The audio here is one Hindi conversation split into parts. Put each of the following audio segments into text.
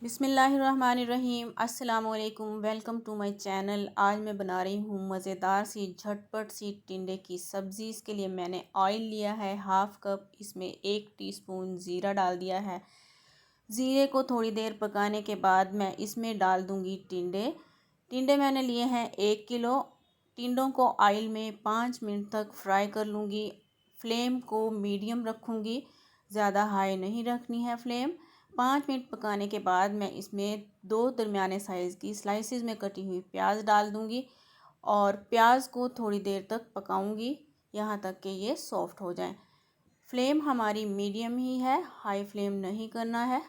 बिस्मिल्लाहिर्रहमानिर्रहीम। अस्सलामुअलैकुम। Welcome to my channel. आज मैं बना रही हूँ मज़ेदार सी झटपट सी टिंडे की सब्ज़ी। इसके लिए मैंने ऑयल लिया है हाफ़ कप। इसमें 1 टीस्पून ज़ीरा डाल दिया है। ज़ीरे को थोड़ी देर पकाने के बाद मैं इसमें डाल दूँगी टिंडे। टिंडे मैंने लिए हैं 1 किलो। टिंडों को ऑयल में 5 मिनट तक फ्राई कर लूँगी। फ्लेम को मीडियम रखूँगी, ज़्यादा हाई नहीं रखनी है फ्लेम। 5 मिनट पकाने के बाद मैं इसमें 2 दरमियाने साइज़ की स्लाइसिस में कटी हुई प्याज डाल दूँगी और प्याज को थोड़ी देर तक पकाऊँगी यहाँ तक कि ये सॉफ़्ट हो जाए। फ्लेम हमारी मीडियम ही है, हाई फ्लेम नहीं करना है।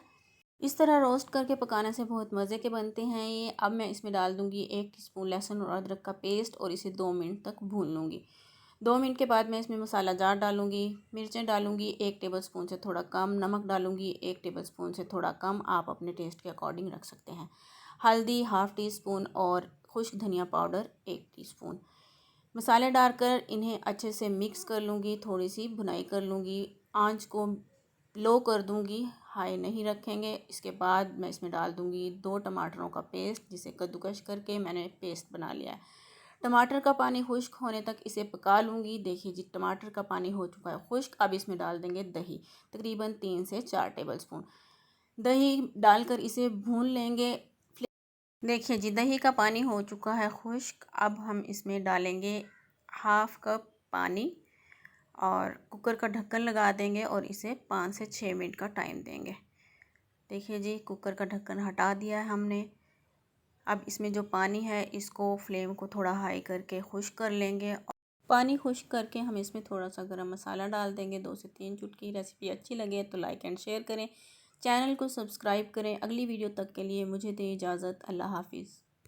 इस तरह रोस्ट करके पकाने से बहुत मज़े के बनते हैं ये। अब मैं इसमें डाल दूँगी 1 टीस्पून लहसुन और अदरक का पेस्ट और इसे 2 मिनट तक भून लूँगी। 2 मिनट के बाद मैं इसमें मसाला जार डालूँगी। मिर्चें डालूँगी 1 टेबलस्पून से थोड़ा कम। नमक डालूँगी 1 टेबलस्पून से थोड़ा कम, आप अपने टेस्ट के अकॉर्डिंग रख सकते हैं। हल्दी हाफ़ टी स्पून और खुश्क धनिया पाउडर 1 टीस्पून। मसाले डालकर इन्हें अच्छे से मिक्स कर लूँगी, थोड़ी सी भुनाई कर लूँगी। आंच को लो कर दूँगी, हाई नहीं रखेंगे। इसके बाद मैं इसमें डाल दूँगी 2 टमाटरों का पेस्ट, जिसे कद्दूकस करके मैंने पेस्ट बना लिया है। टमाटर का पानी खुश्क होने तक इसे पका लूँगी। देखिए जी, टमाटर का पानी हो चुका है खुश्क। अब इसमें डाल देंगे दही, तकरीबन 3 से 4 टेबलस्पून। दही डालकर इसे भून लेंगे। देखिए जी, दही का पानी हो चुका है खुश्क। अब हम इसमें डालेंगे हाफ़ कप पानी और कुकर का ढक्कन लगा देंगे और इसे 5 से 6 मिनट का टाइम देंगे। देखिए जी, कुकर का ढक्कन हटा दिया है हमने। अब इसमें जो पानी है इसको फ्लेम को थोड़ा हाई करके खुश्क कर लेंगे। पानी खुश्क करके हम इसमें थोड़ा सा गरम मसाला डाल देंगे, 2 से 3 चुटकी। रेसिपी अच्छी लगे तो लाइक एंड शेयर करें, चैनल को सब्सक्राइब करें। अगली वीडियो तक के लिए मुझे दें इजाज़त। अल्लाह हाफिज़।